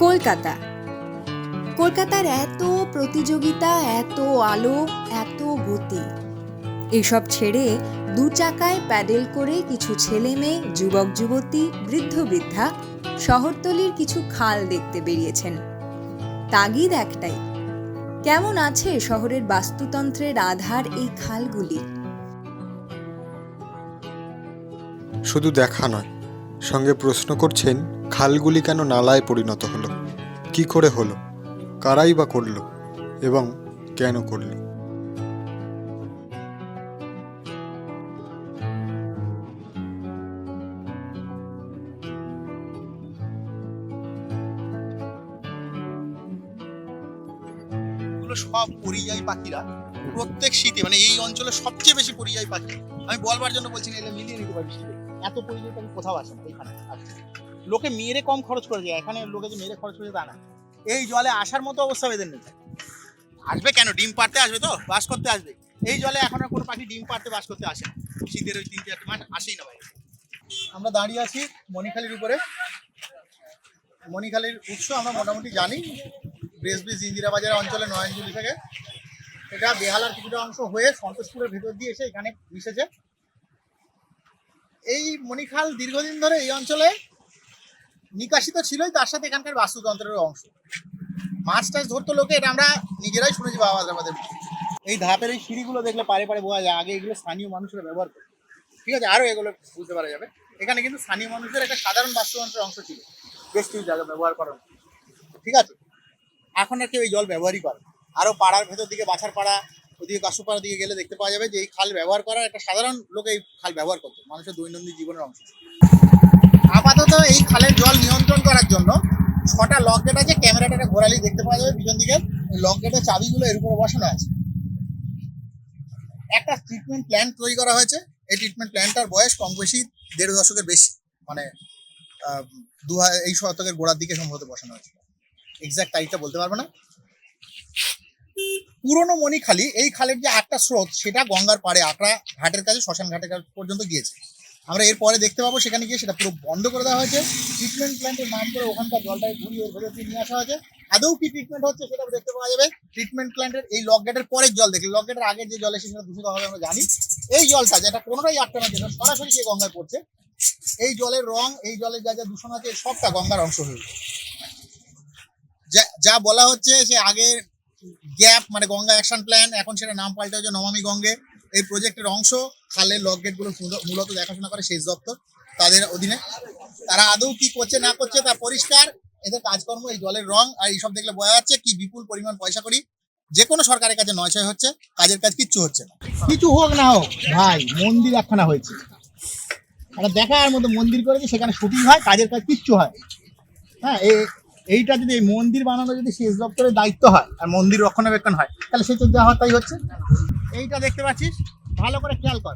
কলকাতা। কলকাতার এত প্রতিযোগিতা, এত আলো, এত গতি, এসব ছেড়ে দু চাকায় প্যাডেল করে কিছু ছেলে মেয়ে, যুবক যুবতী, বৃদ্ধ বৃদ্ধা শহরতলির কিছু খাল দেখতে বেরিয়েছেন। তাগিদ একটাই, কেমন আছে শহরের বাস্তুতন্ত্রের আধার এই খালগুলি। শুধু দেখা নয়, সঙ্গে প্রশ্ন করছেন খালগুলি কেন নালায় পরিণত হলো, কি করে হলো, কারাই বা করলো এবং কেন করলো। সব পরিযায়ী পাখিরা প্রত্যেক শীতে, মানে এই অঞ্চলে সবচেয়ে বেশি পরিযায়ী পাখি। আমি বলবার জন্য বলছি না, এলে মিলিয়ে নিতে পারবি শীতে। এত পরিযায়ী পাখি কোথাও আসে না এখানে। লোকে মেরে কম খরচ করে যায়, এখানে লোকে যে মেরে খরচ করে তা না। এই জলে আসার মতো অবস্থা এদের নেই। আসবে কেন? ডিম পাড়তে আসবে, তো বাস করতে আসবে। এই জলে এখন আর কোনো পাখি ডিম পাড়তে বাস করতে আসে না। শীতের ওই 3-4 মাস আসেই না ভাই। আমরা দাঁড়িয়ে আছি মণিখালীর উপরে। মণিখালীর উৎস আমরা মোটামুটি জানি, ব্রেসব্রিজ ইন্দিরা বাজার অঞ্চলে নয়নজুলি থেকে এটা বেহালার কিছুটা অংশ হয়ে সন্তোষপুরের ভেতর দিয়ে এসে এখানে মিশেছে। এই মণিখাল দীর্ঘদিন ধরে এই অঞ্চলে নিকাশিত ছিলই, তার সাথে এখানকার বাস্তুতন্ত্রের অংশ। মাছ টাছ ধরতো লোকে, এটা আমরা নিজেরাই শুনেছি বাবা আমাদের। এই ধাপের এই সিঁড়িগুলো দেখলে পারে পারে বোঝা যায় আগে এগুলো স্থানীয় মানুষেরা ব্যবহার করে। ঠিক আছে, আরও এগুলো বুঝতে পারা যাবে। এখানে কিন্তু স্থানীয় মানুষদের একটা সাধারণ বাস্তুতন্ত্রের অংশ ছিল, বেশ কিছু জায়গা ব্যবহার করার। ঠিক আছে, এখন আর কেউ এই জল ব্যবহারই করে। আরও পাড়ার ভেতর দিকে বাছার পাড়া, ওদিকে কাশুপাড়ার দিকে গেলে দেখতে পাওয়া যাবে যে এই খাল ব্যবহার করার একটা সাধারণ লোক এই খাল ব্যবহার করতো, মানুষের দৈনন্দিন জীবনের অংশ। আপাতত এই খালের জল নিয়ন্ত্রণ করার জন্য 6টা লক গেট আছে। ক্যামেরাটা ঘোরালি দেখতে পাওয়া যাবে পিছন দিকে। ওই লক গেটের চাবিগুলো এর উপরে বসানো আছে। একটা ট্রিটমেন্ট প্ল্যান্ট তৈরি করা হয়েছে। এই ট্রিটমেন্ট প্ল্যান্টটার বয়স কম বেশি 1.5 দশকের বেশি, মানে এই শতকের গোড়ার দিকে সম্ভবত বসানো হয়েছে। এক্সাক্ট তারিখটা বলতে পারবো না। পুরনো মণিখালী, এই খালের যে একটা স্রোত সেটা গঙ্গার পাড়ে আকড়া ঘাটের কাছে, শ্মশান ঘাটের কাছে পর্যন্ত গিয়েছে। আমরা এরপরে দেখতে পাবো সেখানে গিয়ে সেটা পুরো বন্ধ করে দেওয়া হয়েছে। ট্রিটমেন্ট প্ল্যান্টের নাম করে ওখানকার জলটাকে ঘুরিয়ে ভেতর দিয়ে নিয়ে আসা হয়েছে। আদৌ কি ট্রিটমেন্ট হচ্ছে সেটা দেখতে পাওয়া যাবে ট্রিটমেন্ট প্ল্যান্টের এই লক গেটের পরের জল দেখলে। লক গেটের আগে যে জল এসে সেটা দূষিত হবে আমরা জানি। এই জলটা যেটা কোনোটাই আটকানোর জন্য সরাসরি গিয়ে গঙ্গায় পড়ছে, এই জলের রং, এই জলের যা যা দূষণ আছে সবটা গঙ্গার অংশ হয়ে যা বলা হচ্ছে সে আগে গ্যাপ, মানে গঙ্গা অ্যাকশন প্ল্যান, এখন সেটা নাম পাল্টে হচ্ছে নমামি গঙ্গে। এই প্রজেক্টের অংশ। খালের লক গেটগুলো মূলত দেখাশোনা করে সেচ দপ্তর, তাদের অধীনে। তারা আদৌ কি করছে না করছে তা পরিষ্কার। এদের কাজকর্ম, এই জলের রং আর এইসব দেখলে বোঝা যাচ্ছে কি বিপুল পরিমাণ পয়সা করি যে কোনো সরকারের কাছে নয়ছয় হচ্ছে, কাজের কাজ কিচ্ছু হচ্ছে না। কিছু হোক না হোক ভাই, মন্দির একখানা হয়েছে, একটা দেখার মতো মন্দির করেছে, সেখানে শুটিং হয়, কাজের কাজ কিচ্ছু হয়। হ্যাঁ, এইটা যদি এই মন্দির বানানো যদি সেচ দপ্তরের দায়িত্ব হয় আর মন্দির রক্ষণাবেক্ষণ হয়, তাহলে সেচের যা হয় তাই হচ্ছে। এইটা দেখতে পাচ্ছিস, ভালো করে খেয়াল কর।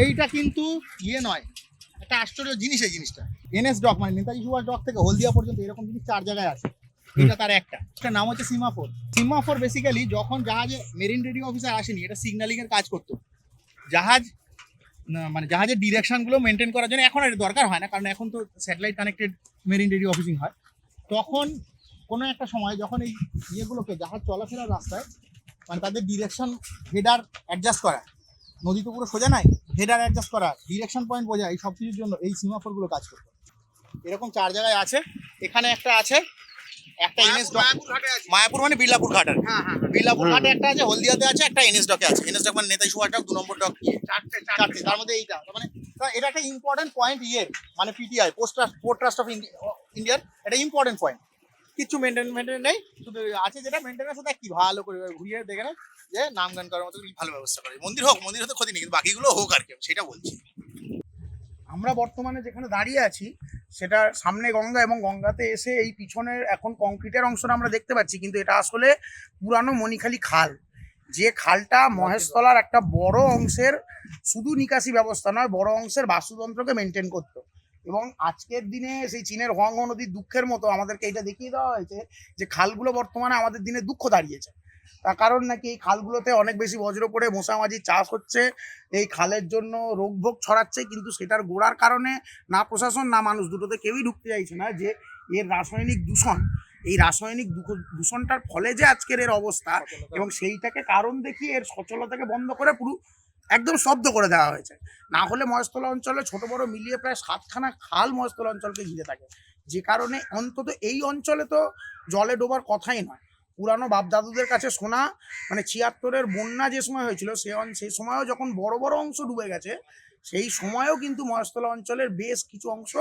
এইটা কিন্তু ইয়ে নয়, একটা আশ্চর্য জিনিস। এই জিনিসটা এনএস ডক, মানে নেতাজি সুভাষ ডক থেকে হলদিয়া পর্যন্ত এরকম জিনিস 4 জায়গায় আছে। এটা তার একটা নাম হচ্ছে সিমাফোর। সিমাফোর বেসিক্যালি যখন জাহাজে মেরিন রেডিও অফিসার আসেনি, এটা সিগন্যালিং এর কাজ করতো। জাহাজ মানে জাহাজের ডিরেকশনগুলো মেনটেন করার জন্য। এখন এটা দরকার হয় না, কারণ এখন তো স্যাটেলাইট কানেক্টেড মেরিন রেডিও অফিসিং হয়। তখন কোনো একটা সময় যখন এই ইয়েগুলোকে, জাহাজ চলাফেরার রাস্তায়, মানে তাদের ডিরেকশন হেডার অ্যাডজাস্ট করা, নদী তো পুরো সোজা নাই, হেডার অ্যাডজাস্ট করা, ডিরেকশন পয়েন্ট বোঝা, এই সব কিছুর জন্য এই সিমাফোরগুলো কাজ করতো। এরকম 4 জায়গায় আছে। এখানে একটা আছে, একটা এনএস ডক, মায়াপুর মানে বিল্লাপুর ঘাট। বিল্লাপুর ঘাটে একটা আছে, হলদিয়াতে আছে, একটা এনএস ডকে আছে। এনএস ডক মানে নেতাজি সুভাষ ডক 2 নম্বর ডক, চারটে, তার মধ্যে এইটা। মানে এটা একটা ইম্পর্টেন্ট পয়েন্ট ইয়ের, মানে পিটিআই, পোর্ট ট্রাস্ট অফ ইন্ডিয়ার একটা ইম্পর্টেন্ট পয়েন্ট। কিছু মেনটেন নেই, শুধু আছে যেটা মেনটেন্যান্স, ওটা কি ভালো করে ঘুরিয়ে দেখে না যে নাম গান করার মতো ভালো ব্যবস্থা করে। মন্দির হোক, মন্দির হতে ক্ষতি নেই, কিন্তু বাকিগুলো হোক আর কি, সেটা বলছি। আমরা বর্তমানে যেখানে দাঁড়িয়ে আছি সেটা সামনে গঙ্গা, এবং গঙ্গাতে এসে এই পিছনের এখন কংক্রিটের অংশটা আমরা দেখতে পাচ্ছি, কিন্তু এটা আসলে পুরানো মণিখালী খাল। যে খালটা মহেশতলার একটা বড় অংশের শুধু নিকাশি ব্যবস্থা নয়, বড় অংশের বাস্তুতন্ত্রকে মেনটেন করতো। এবং আজকের দিনে সেই চীনের হোয়াংহো নদীর দুঃখের মতো আমাদেরকে এটা দেখিয়ে দেওয়া হয়েছে যে খালগুলো বর্তমানে আমাদের দিনে দুঃখ দাঁড়িয়েছে। তার কারণ নাকি এই খালগুলোতে অনেক বেশি বজ্র পড়ে মশামাছির চাষ হচ্ছে, এই খালের জন্য রোগভোগ ছড়াচ্ছে, কিন্তু সেটার গোড়ার কারণে না প্রশাসন না মানুষ, দুটোতে কেউই ঢুকতে চাইছে না যে এর রাসায়নিক দূষণ, এই রাসায়নিক দূষণটার ফলে যে আজকের এর অবস্থা, এবং সেইটাকে কারণ দেখিয়ে এর সচলতাকে বন্ধ করে পুরো একদম স্তব্ধ করে দেওয়া হয়েছে। না হলে মহেশতলা অঞ্চলে ছোট বড় মিলিয়ে প্রায় 7খানা খাল মহেশতলা অঞ্চলকে ঘিরে থাকে, যে কারণে অন্তত এই অঞ্চলে তো জলে ডোবার কথাই নয়। পুরানো বাপদাদুদের কাছে শোনা, মানে 76-এর বন্যা যে সময় হয়েছিল সেই সময়ও যখন বড় বড় অংশ ডুবে গেছে, সেই সময়ও কিন্তু মহেশতলা অঞ্চলের বেশ কিছু অংশ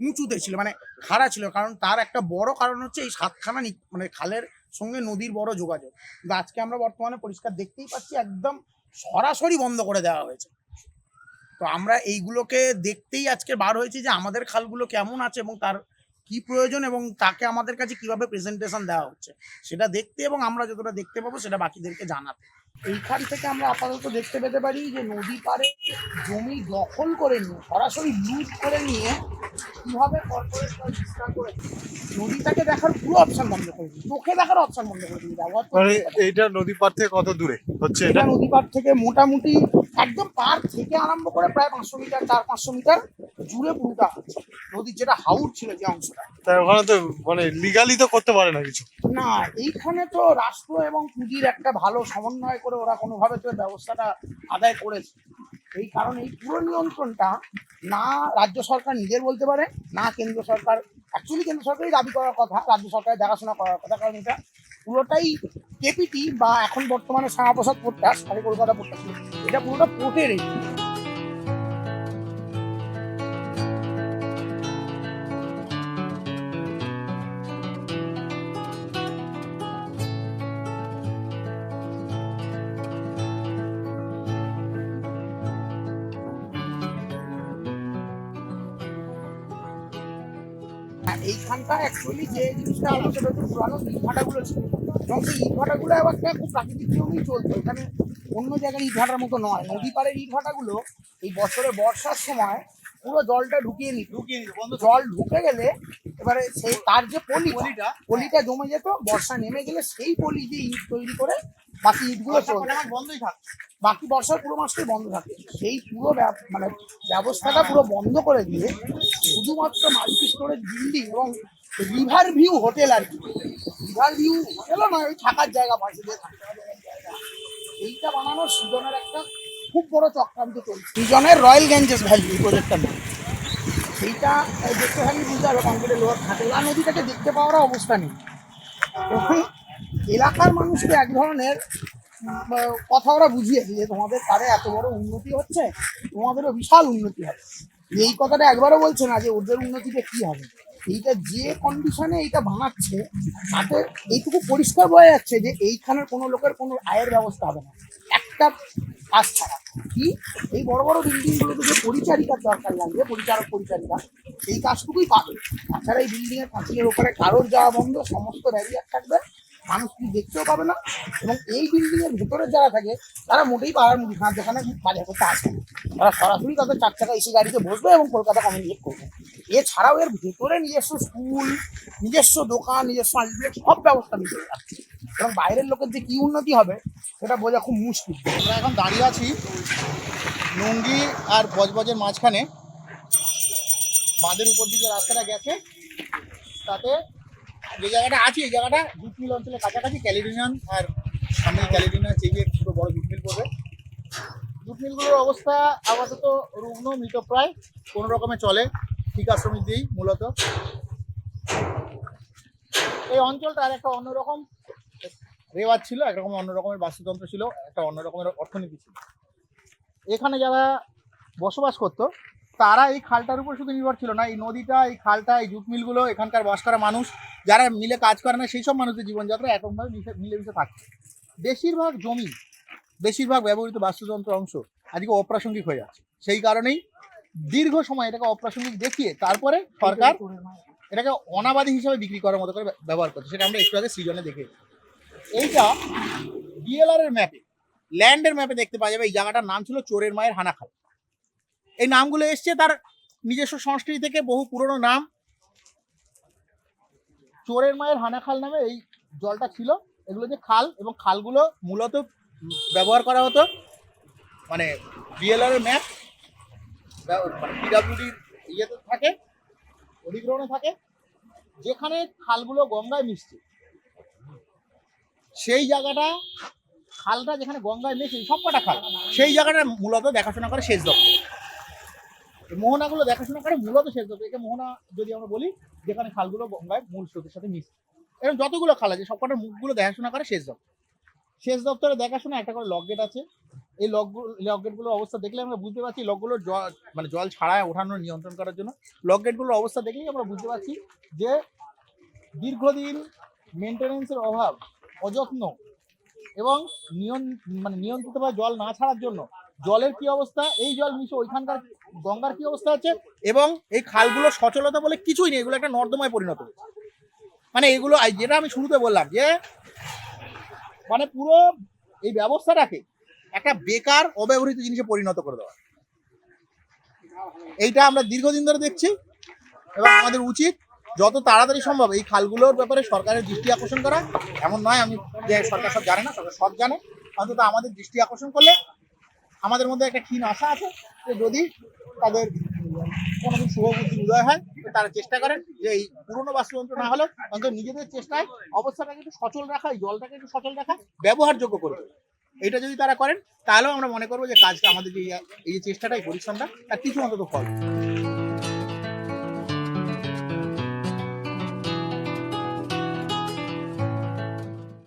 উঁচুতে ছিল, মানে খাড়া ছিল। কারণ তার একটা বড় কারণ হচ্ছে এই 7খানা মানে খালের সঙ্গে নদীর বড় যোগাযোগ। কিন্তু আজকে আমরা বর্তমানে পরিষ্কার দেখতেই পাচ্ছি একদম সরাসরি বন্ধ করে দেওয়া হয়েছে। তো আমরা এইগুলোকে দেখতেই আজকে বার হয়েছি যে আমাদের খালগুলো কেমন আছে এবং তার কি প্রয়োজন এবং তাকে আমাদের কাছে কিভাবে প্রেজেন্টেশন দেওয়া হচ্ছে সেটা দেখতে, এবং আমরা যতটা দেখতে পাবো সেটা বাকিদেরকে জানাতে। এইখান থেকে আমরা আপাতত দেখতে পেতে পারি যে নদী পাড়ে জমি দখল করে নিয়ে, সরাসরি লুট করে নিয়ে কিভাবে কর্পোরেটরা বিস্তার করেছে। নদীটাকে দেখার পুরো অপশন বন্ধ করে দিই, চোখে দেখার অপশন বন্ধ করে দিই। ব্যবহার মানে এইটা নদী পার থেকে কত দূরে হচ্ছে এটা নদী পাড় থেকে মোটামুটি একদম পার থেকে আরম্ভ করে প্রায় 500 মিটার, 400-500 মিটার জুড়ে পুরোটা আছে নদীর, যেটা হাউর ছিল যে অংশটা। তাই ওখানে তো মানে লিগালি তো করতে পারে না কিছু। না, এইখানে তো রাষ্ট্র এবং পুঁজির একটা ভালো সমন্বয় করে ওরা কোনোভাবে তো ব্যবস্থাটা আদায় করেছে। এই কারণে এই পুরো নিয়ন্ত্রণটা না রাজ্য সরকার নিজের বলতে পারে, না কেন্দ্র সরকার। অ্যাকচুয়ালি কেন্দ্র সরকারই দাবি করার কথা, রাজ্য সরকারের দেখাশোনা করার কথা, কারণ এটা পুরোটাই কেপিটি বা এখন বর্তমানে শ্যামাপ্রসাদ পোর্টাস, আগে কলকাতা পোর্টাস, এটা পুরোটা পোর্টের এই। এইখানটা অ্যাকচুয়ালি যে জিনিসটা আছে সেটা হচ্ছে পুরানো ইটভাটাগুলো ছিল, এবং সেই ইটভাটাগুলো আবার খুব প্রাকৃতিক নিয়মেই চলতো। এখানে অন্য জায়গার ইটভাটার মতো নয়। নদী পাড়ের ইটভাটাগুলো এই বছরে বর্ষার সময় পুরো জলটা ঢুকিয়ে নিত, জল ঢুকে গেলে এবারে সেই তার যে পলিটা জমে যেত, বর্ষা নেমে গেলে সেই পলি দিয়ে ইট তৈরি করে বাকি ইটগুলো বন্ধই থাকতো, বাকি বর্ষার পুরো মাসটাই বন্ধ থাকে। সেই পুরো মানে ব্যবস্থাটা পুরো বন্ধ করে দিয়ে শুধুমাত্র মাল্টি স্টোরেজ বিল্ডিং এবং রিভার ভিউ হোটেল, আর কি রিভার ভিউ হোটেলও নয়, ওই থাকার জায়গা, পাশে দিয়ে থাকার জায়গা, এইটা বানানোর সৃজনের একটা খুব বড় চক্রান্ত চলছে। সৃজনের রয়্যাল গেঞ্জেস ভ্যালি এই প্রজেক্টটার নাম। সেইটা দেখতে থাকলে বুঝতে হবে কংক্রিটের লোহার ঘাটেলা নদীটাকে দেখতে পাওয়ার অবস্থা নেই। এবং এলাকার মানুষকে এক ধরনের কথা ওরা বুঝিয়েছে যে তোমাদের পারে এত বড় উন্নতি হচ্ছে, তোমাদেরও বিশাল উন্নতি হবে। এই কথাটা একবারও বলছে না যে ওদের উন্নতিতে কি হবে। এইটা যে কন্ডিশনে এইটা বানাচ্ছে তাতে এইটুকু পরিষ্কার বোঝা যাচ্ছে যে এইখানের কোনো লোকের কোনো আয়ের ব্যবস্থা হবে না একটা কাজ ছাড়া। কি এই বড় বড় বিল্ডিংগুলোতে যে পরিচারিকার দরকার লাগবে, পরিচারিকা, এই কাজটুকুই পাবে। তাছাড়া এই বিল্ডিংয়ের পাঁচিলের ওপরে কারোর যাওয়া বন্ধ, সমস্ত ব্যারিয়ার থাকবে, মানুষ কি দেখতেও পাবে না। এবং এই বিল্ডিংয়ের ভেতরে যারা থাকে তারা মোটেই পাড়ার মুদিখানা দোকানে বাজার করতে আসবে না, তারা সরাসরি তাদের 4 চাকা এসি গাড়িতে বসবে এবং কলকাতা কমিউনিকেট করবে। এছাড়াও এর ভেতরে নিজস্ব স্কুল, নিজস্ব দোকান, নিজস্ব মাল্টিপ্লেক্স সব ব্যবস্থা নিতে যাচ্ছে, এবং বাইরের লোকের যে কি উন্নতি হবে সেটা বোঝা খুব মুশকিল। আমরা এখন দাঁড়িয়ে আছি নঙ্গি আর বজবজের মাঝখানে, বাঁধের উপর দিকে রাস্তাটা গেছে, তাতে যে জায়গাটা আছে এই জায়গাটা জুট মিল অঞ্চলের কাছাকাছি, ক্যালিডোনিয়ান আর সামনে ক্যালিডোনিয়ান চেয়ে পুরো বড় জুট মিল পড়বে। জুট মিলগুলোর অবস্থা আপাতত রুগ্ন, মৃতপ্রায়, কোনো রকমে চলে, ঠিকা শ্রমিক দিয়েই মূলত। এই অঞ্চলটার একটা অন্যরকম রেওয়াজ ছিল, একরকম অন্যরকমের বাস্তুতন্ত্র ছিল, একটা অন্য রকমের অর্থনীতি ছিল। এখানে যারা বসবাস করতো তারা এই খালটার উপর শুধু নির্ভর ছিল না, এই নদীটা, এই খালটা, এই জুট মিলগুলো, এখানকার বাস করা মানুষ যারা মিলে কাজ করে না, সেই সব মানুষদের জীবনযাত্রা একরকমভাবে মিলেমিশে থাকছে। বেশিরভাগ জমি, বেশিরভাগ ব্যবহৃত বাস্তুতন্ত্র অংশ আজকে অপ্রাসঙ্গিক হয়ে যাচ্ছে। সেই কারণেই দীর্ঘ সময় এটাকে অপ্রাসঙ্গিক দেখিয়ে তারপরে সরকার এটাকে অনাবাদী হিসাবে বিক্রি করার মতো করে ব্যবহার করছে। সেটা আমরা একটু আগে সৃজনে দেখে, এইটা ডিএলআর এর ম্যাপে, ল্যান্ডের ম্যাপে দেখতে পাওয়া যাবে। এই জায়গাটার নাম ছিল চোরের মায়ের হানাখাল। এই নামগুলো এসছে তার নিজস্ব সংস্কৃতি থেকে, বহু পুরনো নাম। চোরের মায়ের হানাখাল নামে এই জলটা ছিল। এগুলো যে খাল, এবং খালগুলো মূলত ব্যবহার করা হতো মানে ডিএলআর এর ম্যাপ, মানে পিডাব্লিউডির ইয়েতে থাকে, অধিগ্রহণে থাকে, যেখানে খালগুলো গঙ্গায় মিশছে সেই জায়গাটা, খালটা যেখানে গঙ্গায় মিশে সবকটা খাল, সেই জায়গাটা মূলত দেখাশোনা করে সেচ দপ্তর। এই মোহনাগুলো দেখাশোনা করে মূলত সেচ দপ্তর। একে মোহনা যদি আমরা বলি, যেখানে খালগুলো গঙ্গায় মূল স্রোতের সাথে মিশছে। এরকম যতগুলো খাল আছে সবকটার মুখগুলো দেখাশোনা করে সেচ দপ্তর। সেচ দপ্তরের দেখাশোনা একটা করে লক গেট আছে। এই লক গেটগুলোর অবস্থা দেখলে আমরা বুঝতে পারছি, লকগুলোর জল ছাড়ায় ওঠানোর নিয়ন্ত্রণ করার জন্য লক গেটগুলোর অবস্থা দেখলেই আমরা বুঝতে পারছি যে দীর্ঘদিন মেনটেনেন্সের অভাব, অযত্ন এবং নিয়ন্ত্রিতভাবে জল না ছাড়ার জন্য জলের কি অবস্থা, এই জল মিশে ওইখানকার গঙ্গার কি অবস্থা আছে, এবং এই খালগুলোর সচলতা বলে কিছুই নেই, এগুলো একটা নর্দমায় পরিণত হয়েছে। মানে এগুলো যেটা আমি শুরুতে বললাম যে মানে পুরো এই ব্যবস্থাটাকে একটা বেকার অব্যবহৃত জিনিসে পরিণত করে দেওয়া। এইটা আমরা দীর্ঘদিন ধরে দেখছি এবং আমাদের উচিত যত তাড়াতাড়ি সম্ভব এই খালগুলোর ব্যাপারে সরকারের দৃষ্টি আকর্ষণ করা। এমন নয় আমি যে সরকার সব জানে না, সরকার সব জানে, অন্তত আমাদের দৃষ্টি আকর্ষণ করলে আমাদের মধ্যে একটা ক্ষীণ আশা আছে যে যদি তাদের কোনোদিন শুভবুদ্ধি উদয় হয় তো তারা চেষ্টা করেন যে এই পুরনো বাস্তুতন্ত্র না হলেও অন্তত নিজেদের চেষ্টায় অবস্থাটাকে একটু সচল রাখা, এই জলটাকে একটু সচল রাখা, ব্যবহারযোগ্য করে তোলা। এটা যদি তারা করেন তাহলেও আমরা মনে করবো যে কাজটা আমাদের যে এই যে চেষ্টাটা, এই পরিশ্রমটা, তার কিছু অন্তত ফল।